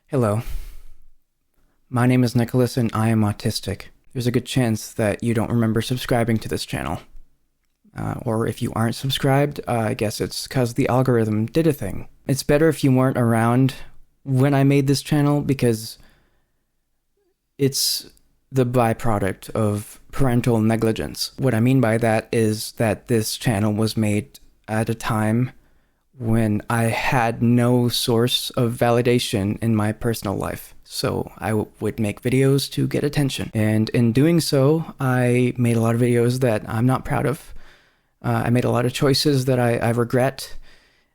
Hello, my name is Nicholas and I am autistic. There's a good chance that you don't remember subscribing to this channel. Or if you aren't subscribed, I guess it's because the algorithm did a thing. It's better if you weren't around when I made this channel because it's the byproduct of parental negligence. What I mean by that is that this channel was made at a time when I had no source of validation in my personal life. So I would make videos to get attention. And in doing so, I made a lot of videos that I'm not proud of. I made a lot of choices that I regret.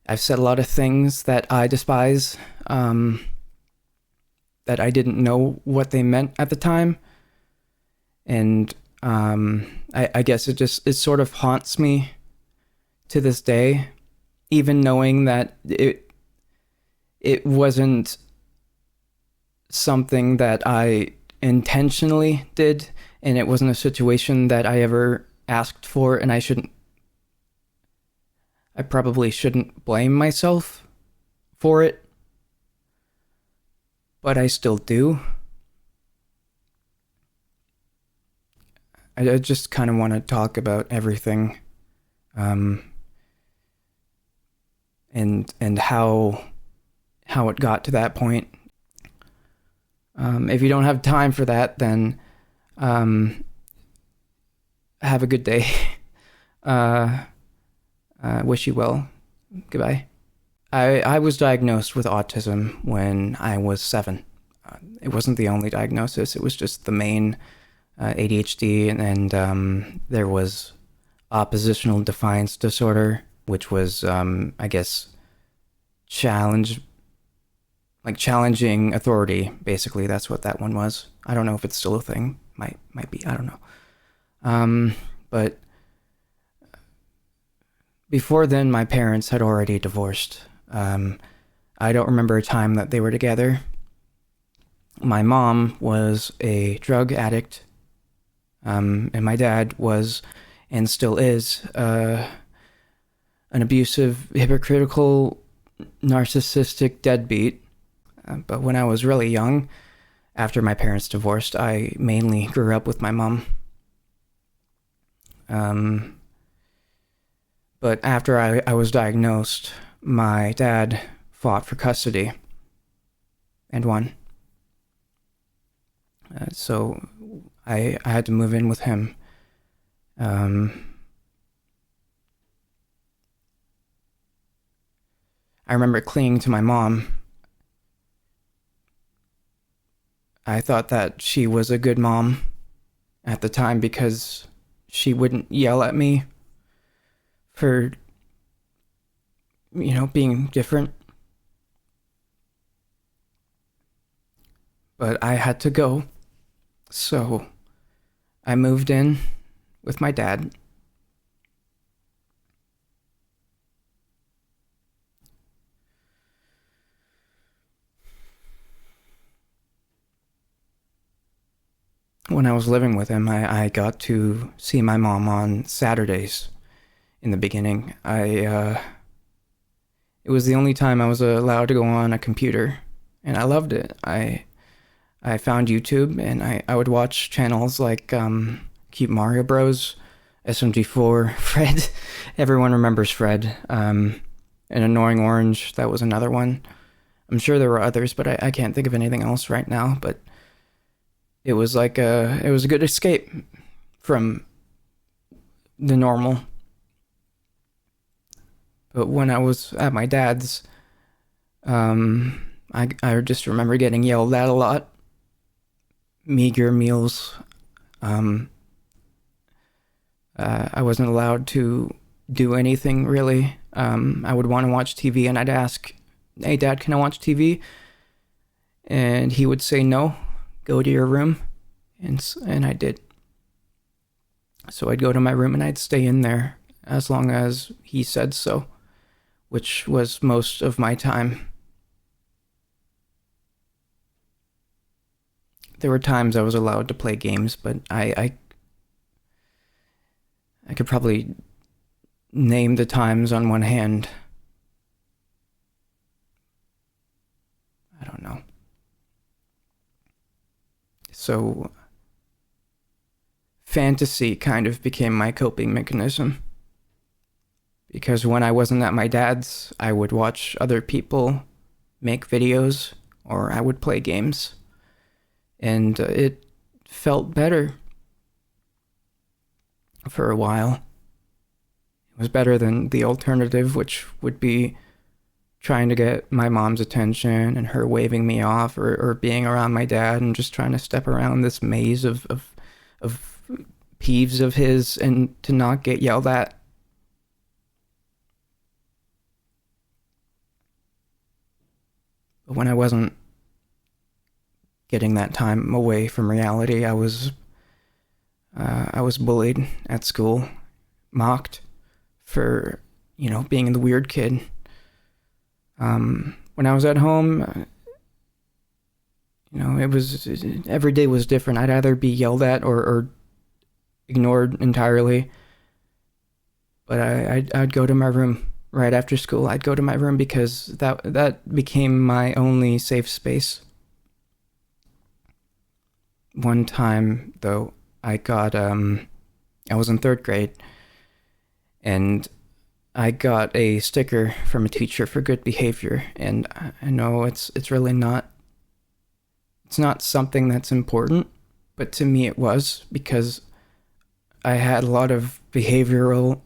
I've said a lot of things that I despise, that I didn't know what they meant at the time. And I guess it sort of haunts me to this day, even knowing that it wasn't something that I intentionally did, and it wasn't a situation that I ever asked for, and I probably shouldn't blame myself for it, but I still do. I just kind of want to talk about everything, and how it got to that point. If you don't have time for that, then have a good day. Wish you well. Goodbye. I was diagnosed with autism when I was 7. It wasn't the only diagnosis. It was just the main ADHD, and there was oppositional defiance disorder, which was, I guess, challenging authority. Basically, that's what that one was. I don't know if it's still a thing. Might be. I don't know. But before then, my parents had already divorced. I don't remember a time that they were together. My mom was a drug addict, and my dad was, and still is, an abusive, hypocritical, narcissistic deadbeat. But when I was really young, after my parents divorced, I mainly grew up with my mom. But after I was diagnosed, my dad fought for custody and won. So I had to move in with him. I remember clinging to my mom. I thought that she was a good mom at the time because she wouldn't yell at me for, being different. But I had to go. So I moved in with my dad. When I was living with him, I got to see my mom on Saturdays in the beginning. It was the only time I was allowed to go on a computer, and I loved it. I found YouTube, and I would watch channels like Cute Mario Bros, SMG4, Fred. Everyone remembers Fred. An Annoying Orange, that was another one. I'm sure there were others, but I can't think of anything else right now. But it was like it was a good escape from the normal. But when I was at my dad's, I just remember getting yelled at a lot. Meager meals. I wasn't allowed to do anything really. I would want to watch TV, and I'd ask, "Hey, Dad, can I watch TV?" And he would say, "No, go to your room," and I did. So I'd go to my room and I'd stay in there as long as he said so, which was most of my time. There were times I was allowed to play games, but I could probably name the times on one hand. I don't know. So fantasy kind of became my coping mechanism. Because when I wasn't at my dad's, I would watch other people make videos or I would play games. And it felt better for a while. It was better than the alternative, which would be trying to get my mom's attention and her waving me off, or being around my dad and just trying to step around this maze of peeves of his and to not get yelled at. But when I wasn't getting that time away from reality, I was bullied at school, mocked for, being the weird kid. When I was at home, it was, every day was different. I'd either be yelled at or ignored entirely. But I'd go to my room right after school. I'd go to my room because that became my only safe space. One time, though, I was in third grade, and I got a sticker from a teacher for good behavior, and I know it's really not, it's not something that's important, but to me it was, because I had a lot of behavioral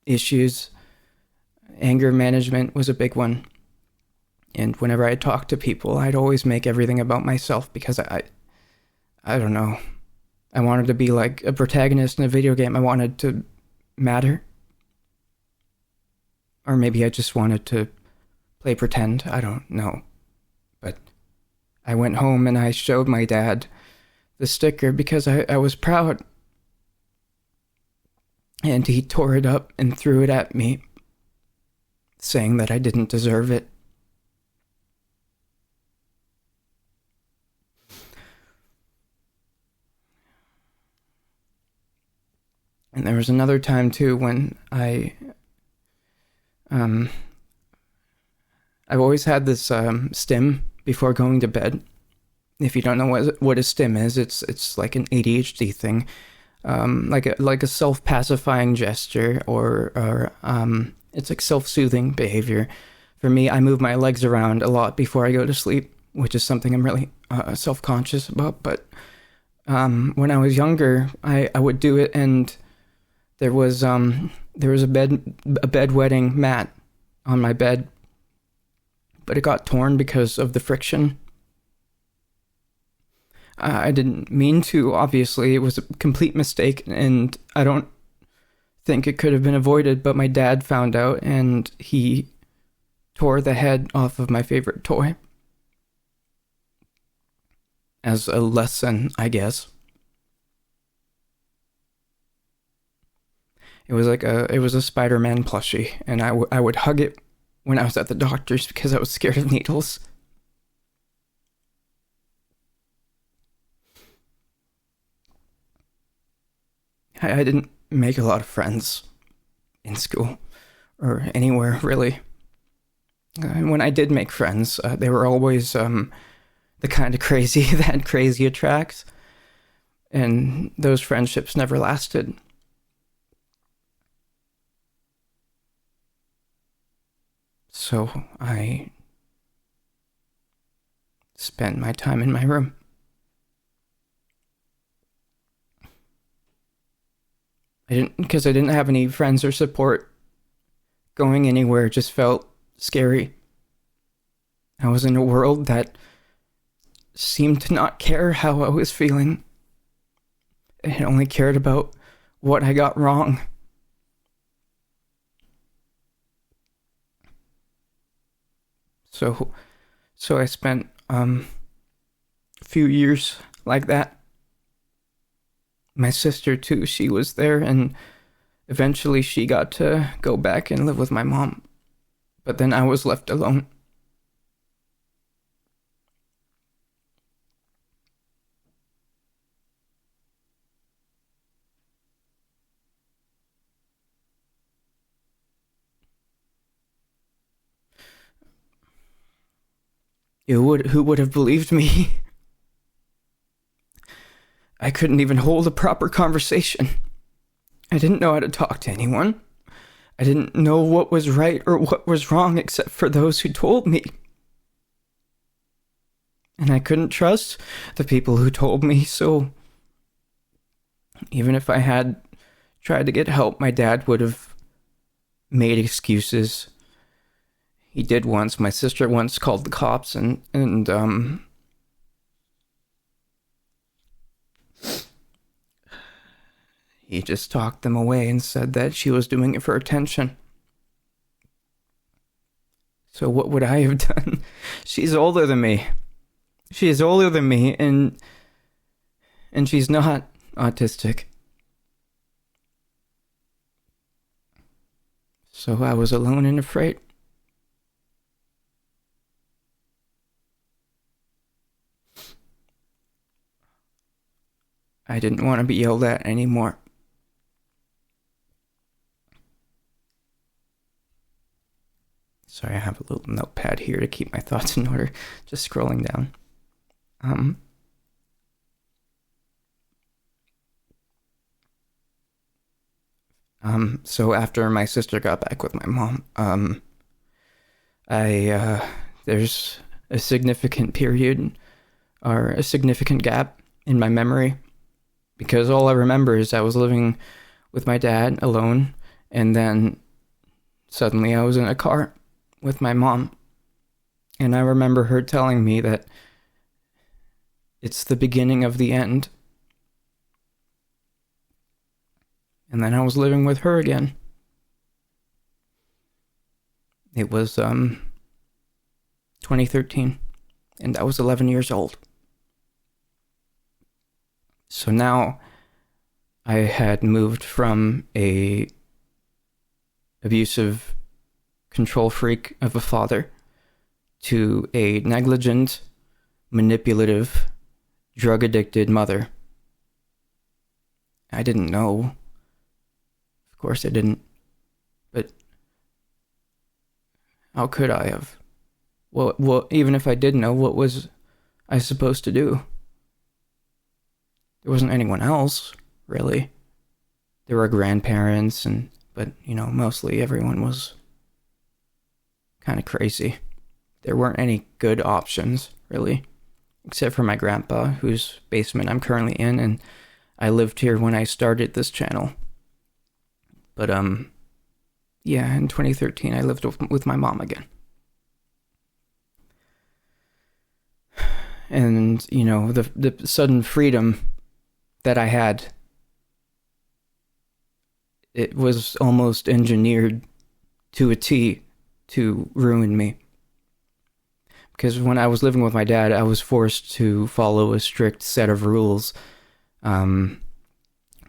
issues. Anger management was a big one, and whenever I talked to people, I'd always make everything about myself, because I don't know, I wanted to be like a protagonist in a video game. I wanted to matter. Or maybe I just wanted to play pretend. I don't know. But I went home and I showed my dad the sticker because I was proud. And he tore it up and threw it at me, saying that I didn't deserve it. And there was another time too when I've always had this stim before going to bed. If you don't know what a stim is, it's like an ADHD thing, like a self-pacifying gesture, or it's like self-soothing behavior. For me, I move my legs around a lot before I go to sleep, which is something I'm really self-conscious about. But when I was younger, I would do it, and there was a bedwetting mat on my bed, but it got torn because of the friction. I didn't mean to, obviously. It was a complete mistake, and I don't think it could have been avoided, but my dad found out, and he tore the head off of my favorite toy. As a lesson, I guess. It was a Spider-Man plushie, and I would hug it when I was at the doctor's because I was scared of needles. I didn't make a lot of friends in school or anywhere, really. And when I did make friends, they were always the kind of crazy that crazy attracts, and those friendships never lasted. So I spent my time in my room. Because I didn't have any friends or support. Going anywhere just felt scary. I was in a world that seemed to not care how I was feeling. It only cared about what I got wrong. So I spent a few years like that. My sister too, she was there, and eventually she got to go back and live with my mom. But then I was left alone. Who would have believed me? I couldn't even hold a proper conversation. I didn't know how to talk to anyone. I didn't know what was right or what was wrong except for those who told me. And I couldn't trust the people who told me, so even if I had tried to get help, my dad would have made excuses. He did once. My sister once called the cops and he just talked them away and said that she was doing it for attention. So what would I have done? She's older than me. She is older than me, and she's not autistic. So I was alone and afraid. I didn't want to be yelled at anymore. Sorry, I have a little notepad here to keep my thoughts in order. Just scrolling down. So after my sister got back with my mom, there's a significant period or a significant gap in my memory because all I remember is I was living with my dad alone, and then suddenly I was in a car with my mom, and I remember her telling me that it's the beginning of the end. And then I was living with her again. It was 2013, and I was 11 years old. So now I had moved from a abusive control freak of a father to a negligent, manipulative, drug-addicted mother. I didn't know. Of course I didn't. But how could I have? Well, even if I did know, what was I supposed to do? There wasn't anyone else, really. There were grandparents, but mostly everyone was kind of crazy. There weren't any good options, really, except for my grandpa, whose basement I'm currently in, and I lived here when I started this channel. But, yeah, in 2013, I lived with my mom again. And, the sudden freedom that I had, it was almost engineered to a T to ruin me. Because when I was living with my dad, I was forced to follow a strict set of rules,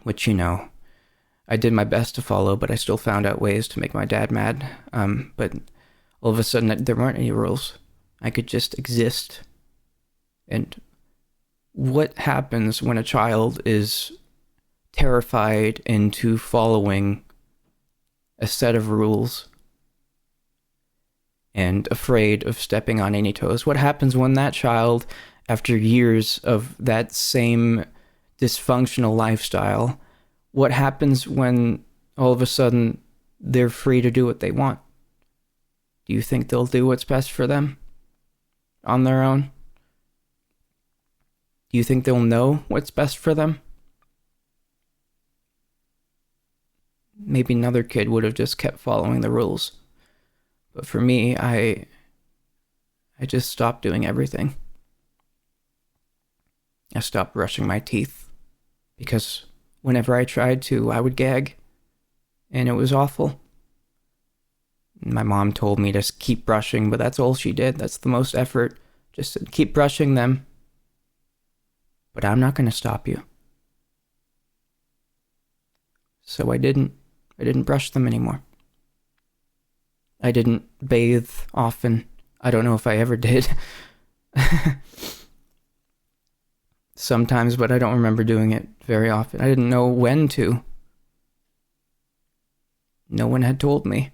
which, I did my best to follow, but I still found out ways to make my dad mad. But all of a sudden, there weren't any rules. I could just exist. And what happens when a child is terrified into following a set of rules and afraid of stepping on any toes? What happens when that child, after years of that same dysfunctional lifestyle, what happens when all of a sudden they're free to do what they want? Do you think they'll do what's best for them on their own? Do you think they'll know what's best for them? Maybe another kid would have just kept following the rules. But for me, I just stopped doing everything. I stopped brushing my teeth because whenever I tried to, I would gag, and it was awful. My mom told me to keep brushing, but that's all she did. That's the most effort. Just to keep brushing them. But I'm not going to stop you. So I didn't brush them anymore. I didn't bathe often. I don't know if I ever did. Sometimes, but I don't remember doing it very often. I didn't know when to. No one had told me.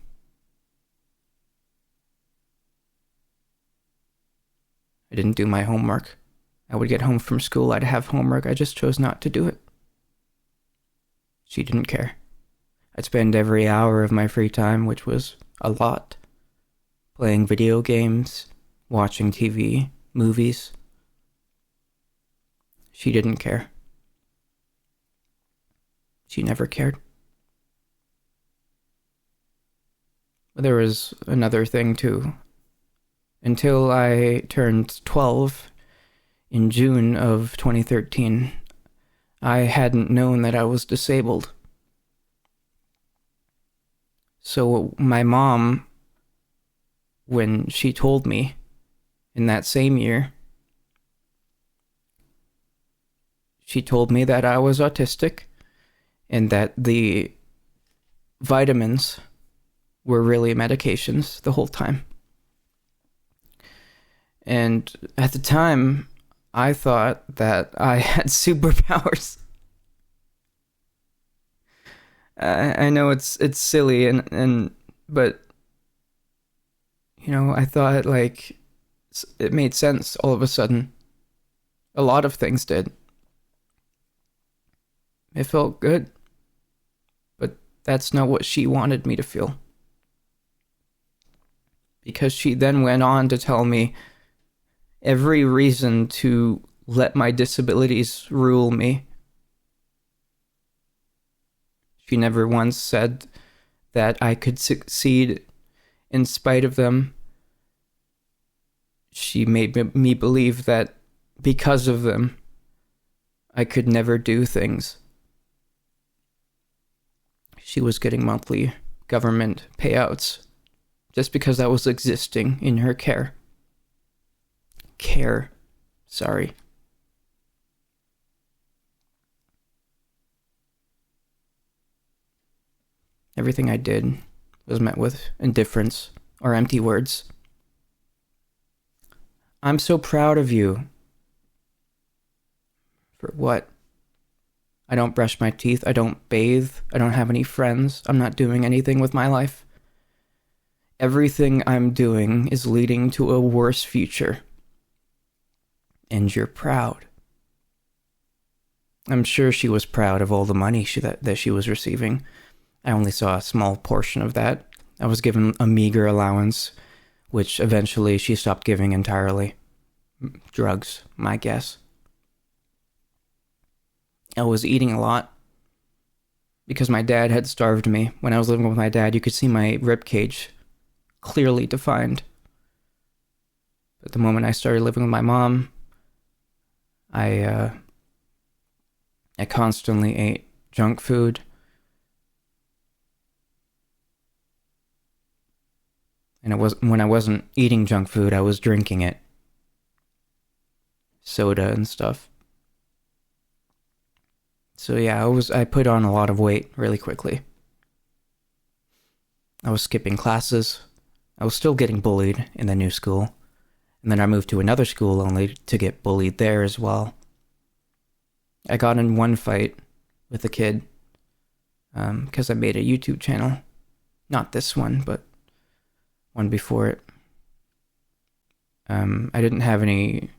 I didn't do my homework. I would get home from school, I'd have homework, I just chose not to do it. She didn't care. I'd spend every hour of my free time, which was a lot, playing video games, watching TV, movies. She didn't care. She never cared. But there was another thing too. Until I turned 12 in June of 2013, I hadn't known that I was disabled. So my mom, when she told me in that same year, she told me that I was autistic and that the vitamins were really medications the whole time. And at the time, I thought that I had superpowers. I know it's silly but you know, I thought like it made sense all of a sudden. A lot of things did. It felt good. But that's not what she wanted me to feel. Because she then went on to tell me every reason to let my disabilities rule me. She never once said that I could succeed in spite of them. She made me believe that because of them, I could never do things. She was getting monthly government payouts just because I was existing in her care. Sorry. Everything I did was met with indifference or empty words. I'm so proud of you. For what? I don't brush my teeth. I don't bathe. I don't have any friends. I'm not doing anything with my life. Everything I'm doing is leading to a worse future. And you're proud. I'm sure she was proud of all the money that she was receiving. I only saw a small portion of that. I was given a meager allowance, which eventually she stopped giving entirely. Drugs, my guess. I was eating a lot because my dad had starved me. When I was living with my dad, you could see my rib cage clearly defined. But the moment I started living with my mom, I constantly ate junk food. And when I wasn't eating junk food, I was drinking it. Soda and stuff. So yeah, I put on a lot of weight really quickly. I was skipping classes. I was still getting bullied in the new school. And then I moved to another school only to get bullied there as well. I got in one fight with a kid because I made a YouTube channel. Not this one, but one before it. I didn't have any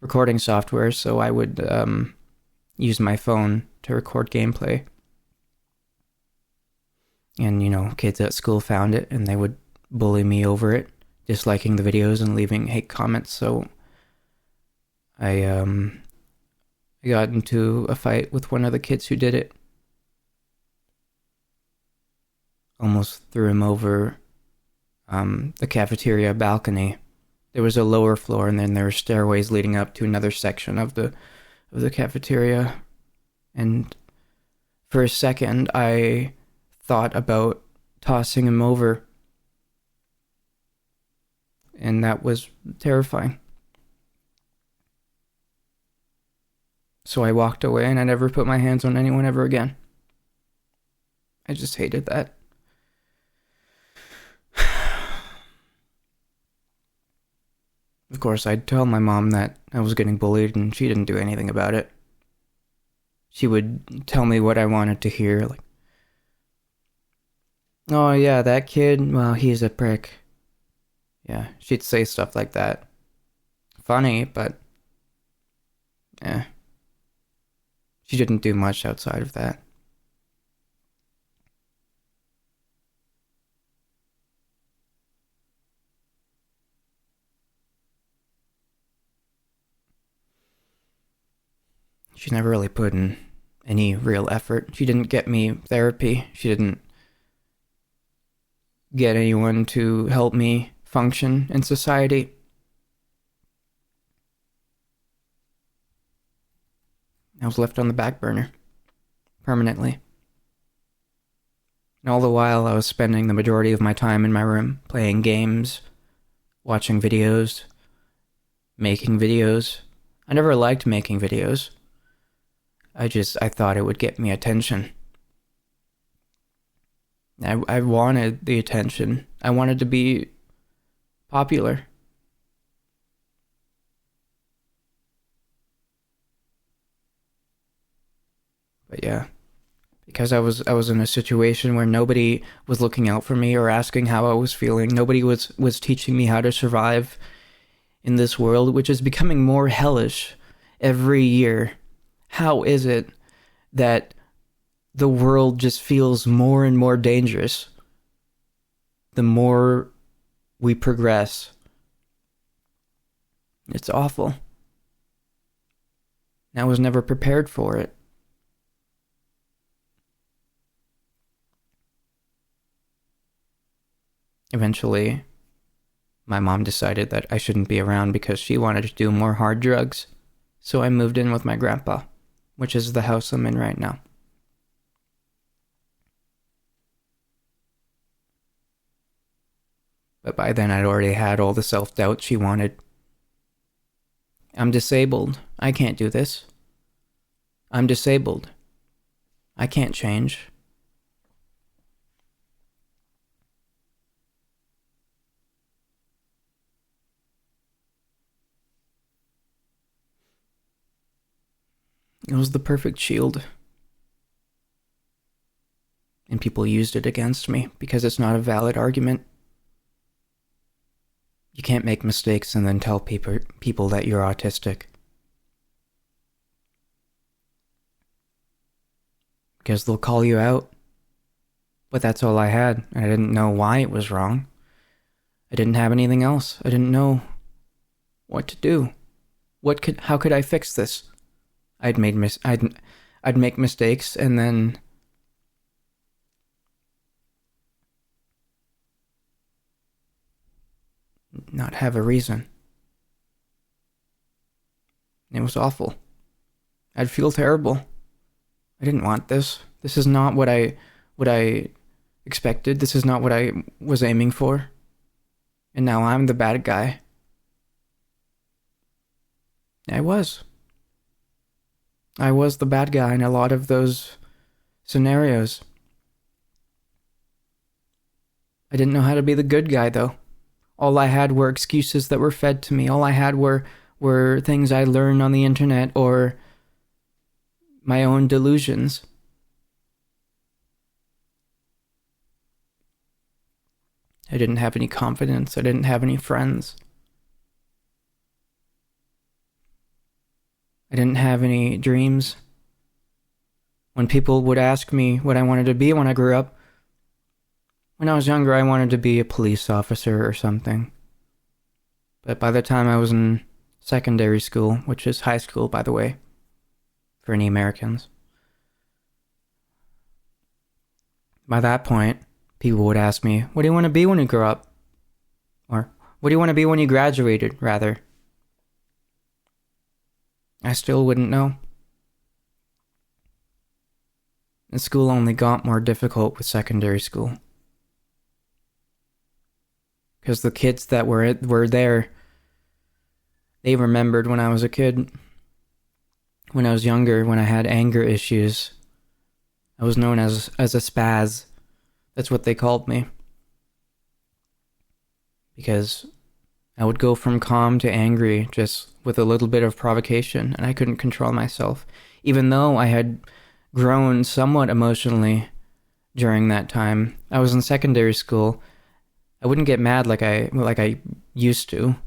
recording software, so I would use my phone to record gameplay. And, you know, kids at school found it and they would bully me over it, disliking the videos and leaving hate comments. So I got into a fight with one of the kids who did it. Almost threw him over the cafeteria balcony. There was a lower floor and then there were stairways leading up to another section of the cafeteria. And for a second, I thought about tossing him over. And that was terrifying. So I walked away and I never put my hands on anyone ever again. I just hated that. Of course, I'd tell my mom that I was getting bullied and she didn't do anything about it. She would tell me what I wanted to hear, like, oh yeah, that kid, well, he's a prick. Yeah, she'd say stuff like that. Funny, but She didn't do much outside of that. She never really put in any real effort. She didn't get me therapy. She didn't get anyone to help me function in society. I was left on the back burner permanently. And all the while, I was spending the majority of my time in my room playing games, watching videos, making videos. I never liked making videos. I thought it would get me attention. I wanted the attention. I wanted to be popular. But yeah, because I was in a situation where nobody was looking out for me or asking how I was feeling. Nobody was teaching me how to survive in this world, which is becoming more hellish every year. How is it that the world just feels more and more dangerous the more we progress? It's awful. I was never prepared for it. Eventually, my mom decided that I shouldn't be around because she wanted to do more hard drugs. So I moved in with my grandpa, which is the house I'm in right now. But by then I'd already had all the self-doubt she wanted. I'm disabled. I can't do this. I'm disabled. I can't change. It was the perfect shield. And people used it against me because it's not a valid argument. You can't make mistakes and then tell people that you're autistic. Because they'll call you out. But that's all I had, and I didn't know why it was wrong. I didn't have anything else. I didn't know what to do. How could I fix this? I'd make mistakes and then not have a reason. It was awful. I'd feel terrible. I didn't want this. This is not what I expected. This is not what I was aiming for. And now I'm the bad guy. I was the bad guy in a lot of those scenarios. I didn't know how to be the good guy, though. All I had were excuses that were fed to me. All I had were things I learned on the internet or my own delusions. I didn't have any confidence. I didn't have any friends. I didn't have any dreams. When people would ask me what I wanted to be when I grew up, when I was younger, I wanted to be a police officer or something. But by the time I was in secondary school, which is high school, by the way, for any Americans, by that point, people would ask me, what do you want to be when you grow up? Or, what do you want to be when you graduated, rather? I still wouldn't know. And school only got more difficult with secondary school. Because the kids that were there, they remembered when I was a kid. When I was younger, when I had anger issues, I was known as a spaz. That's what they called me. Because I would go from calm to angry just with a little bit of provocation, and I couldn't control myself. Even though I had grown somewhat emotionally during that time. I was in secondary school. I wouldn't get mad like I used to,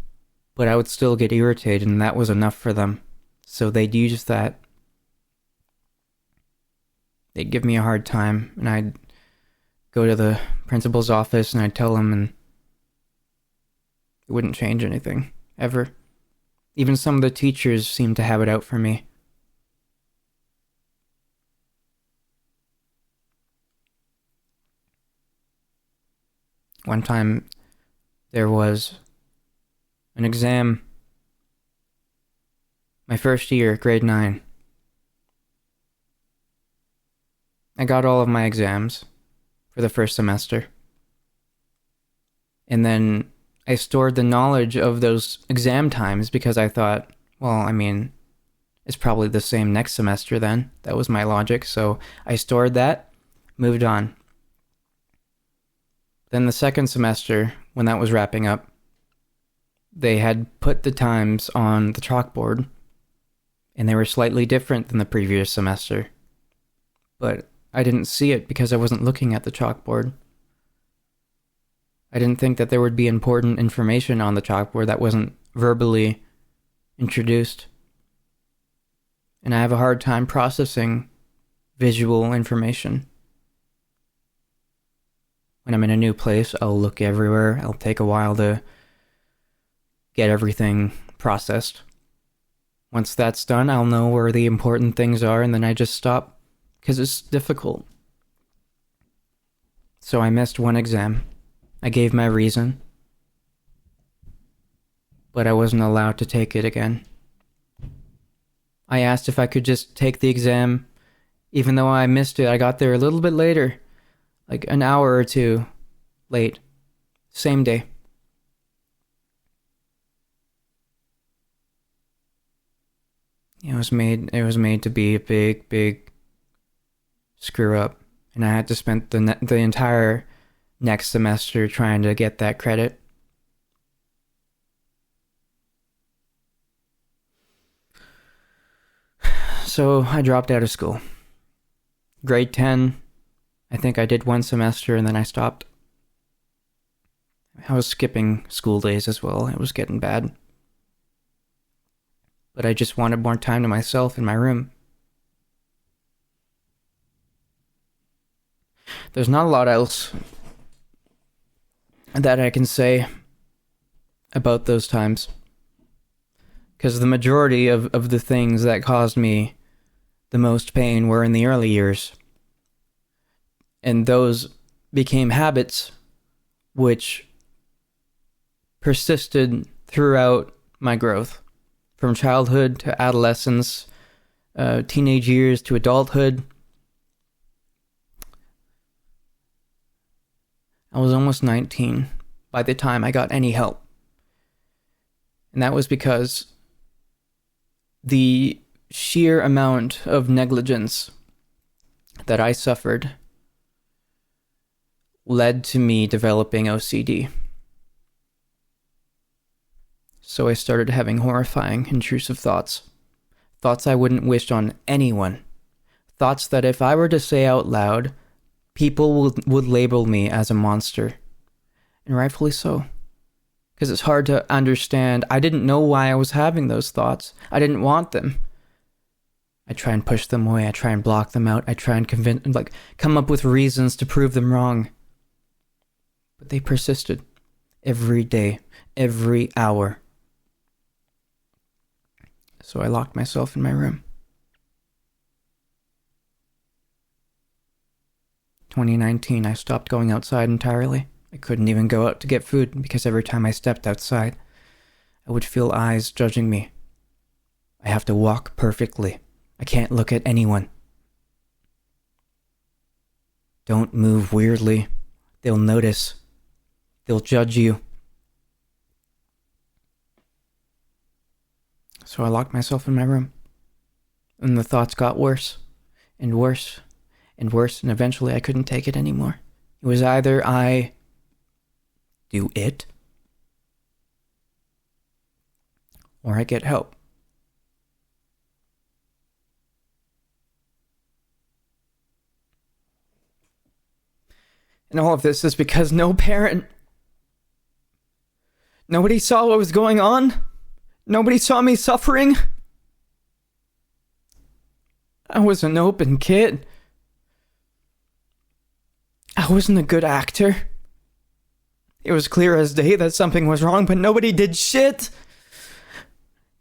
but I would still get irritated, and that was enough for them. So they'd use that. They'd give me a hard time, and I'd go to the principal's office and I'd tell him, and it wouldn't change anything, ever. Even some of the teachers seemed to have it out for me. One time, there was an exam, my first year, grade 9. I got all of my exams for the first semester. And then I stored the knowledge of those exam times because I thought, well, I mean, it's probably the same next semester then. That was my logic. So I stored that, moved on. Then the second semester, when that was wrapping up, they had put the times on the chalkboard, and they were slightly different than the previous semester. But I didn't see it because I wasn't looking at the chalkboard. I didn't think that there would be important information on the chalkboard that wasn't verbally introduced. And I have a hard time processing visual information. When I'm in a new place, I'll look everywhere. It'll take a while to get everything processed. Once that's done, I'll know where the important things are, and then I just stop, because it's difficult. So I missed one exam. I gave my reason, but I wasn't allowed to take it again. I asked if I could just take the exam, even though I missed it. I got there a little bit later, like an hour or two late, same day. It was made to be a big screw up, and I had to spend the entire next semester trying to get that credit. So I dropped out of school. Grade 10, I think I did one semester and then I stopped. I was skipping school days as well. It was getting bad. But I just wanted more time to myself in my room. There's not a lot else that I can say about those times, because the majority of the things that caused me the most pain were in the early years, and those became habits which persisted throughout my growth, from childhood to adolescence, teenage years to adulthood. I was almost 19 by the time I got any help. And that was because the sheer amount of negligence that I suffered led to me developing OCD. So I started having horrifying, intrusive thoughts. Thoughts I wouldn't wish on anyone. Thoughts that if I were to say out loud, people would label me as a monster. And rightfully so. Because it's hard to understand. I didn't know why I was having those thoughts. I didn't want them. I try and push them away. I try and block them out. I try and come up with reasons to prove them wrong. But they persisted. Every day. Every hour. So I locked myself in my room. 2019, I stopped going outside entirely. I couldn't even go out to get food because every time I stepped outside, I would feel eyes judging me. I have to walk perfectly. I can't look at anyone. Don't move weirdly. They'll notice. They'll judge you. So I locked myself in my room. And the thoughts got worse and worse and worse, and eventually I couldn't take it anymore. It was either I do it, or I get help. And all of this is because nobody saw what was going on. Nobody saw me suffering. I was an open kid. I wasn't a good actor. It was clear as day that something was wrong, but nobody did shit.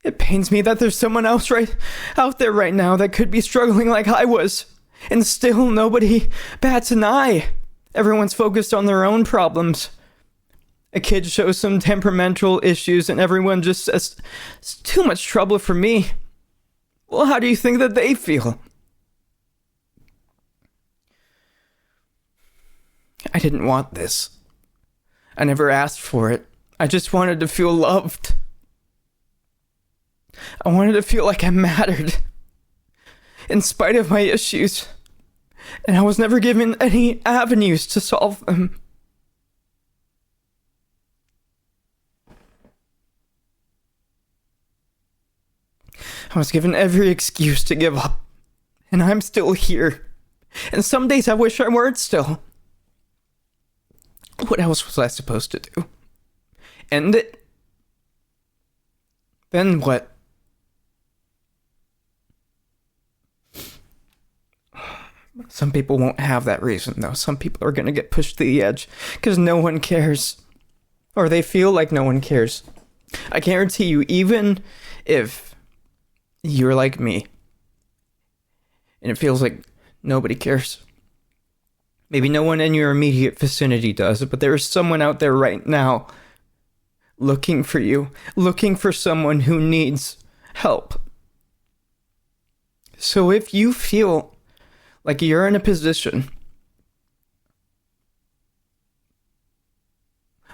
It pains me that there's someone else right out there right now that could be struggling like I was, and still nobody bats an eye. Everyone's focused on their own problems. A kid shows some temperamental issues and everyone just says, it's too much trouble for me. Well, how do you think that they feel? I didn't want this. I never asked for it. I just wanted to feel loved. I wanted to feel like I mattered, in spite of my issues, and I was never given any avenues to solve them. I was given every excuse to give up, and I'm still here. And some days I wish I weren't still. What else was I supposed to do? End it? Then what? Some people won't have that reason, though. Some people are going to get pushed to the edge because no one cares. Or they feel like no one cares. I guarantee you, even if you're like me, and it feels like nobody cares. Maybe no one in your immediate vicinity does, but there is someone out there right now looking for you, looking for someone who needs help. So if you feel like you're in a position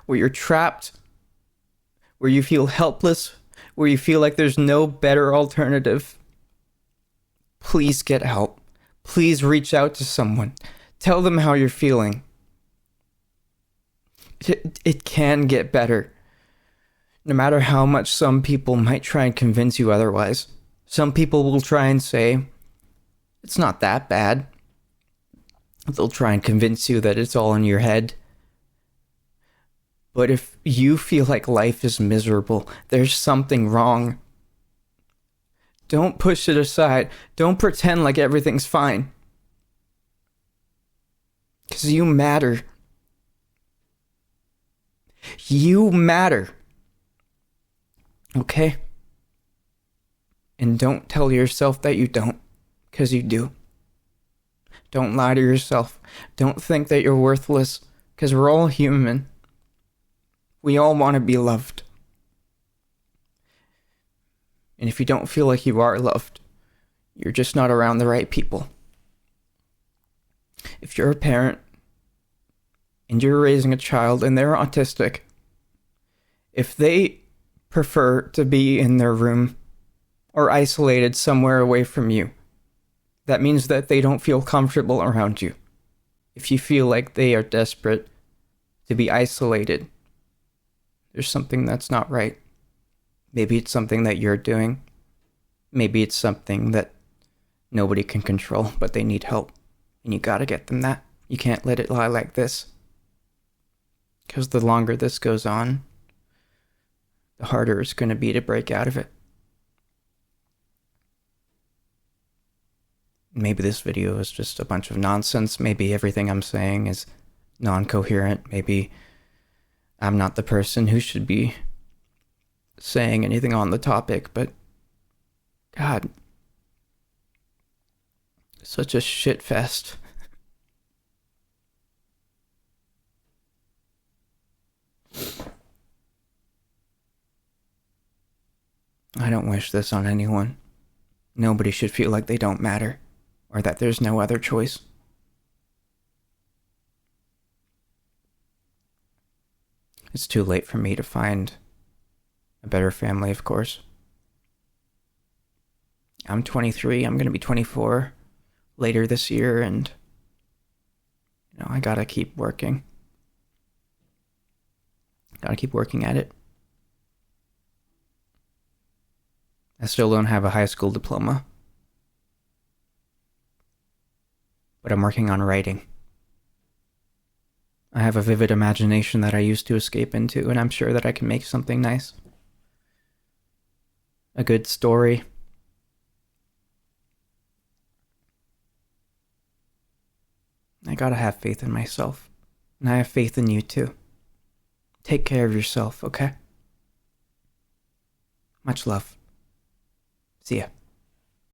where you're trapped, where you feel helpless, where you feel like there's no better alternative, please get help. Please reach out to someone. Tell them how you're feeling. It can get better. No matter how much some people might try and convince you otherwise. Some people will try and say, it's not that bad. They'll try and convince you that it's all in your head. But if you feel like life is miserable, there's something wrong. Don't push it aside. Don't pretend like everything's fine. Because you matter. You matter. Okay? And don't tell yourself that you don't, because you do. Don't lie to yourself. Don't think that you're worthless, because we're all human. We all want to be loved. And if you don't feel like you are loved, you're just not around the right people. If you're a parent and you're raising a child and they're autistic, if they prefer to be in their room or isolated somewhere away from you, that means that they don't feel comfortable around you. If you feel like they are desperate to be isolated, there's something that's not right. Maybe it's something that you're doing. Maybe it's something that nobody can control, but they need help. And you gotta get them that. You can't let it lie like this. Because the longer this goes on, the harder it's gonna be to break out of it. Maybe this video is just a bunch of nonsense. Maybe everything I'm saying is non-coherent. Maybe I'm not the person who should be saying anything on the topic, but God, such a shit fest. I don't wish this on anyone. Nobody should feel like they don't matter, or that there's no other choice. It's too late for me to find a better family, of course. I'm 23, I'm going to be 24 later this year, and I gotta keep working. Gotta keep working at it. I still don't have a high school diploma, but I'm working on writing. I have a vivid imagination that I used to escape into, and I'm sure that I can make something nice. A good story. I gotta have faith in myself. And I have faith in you too. Take care of yourself, okay? Much love. See ya.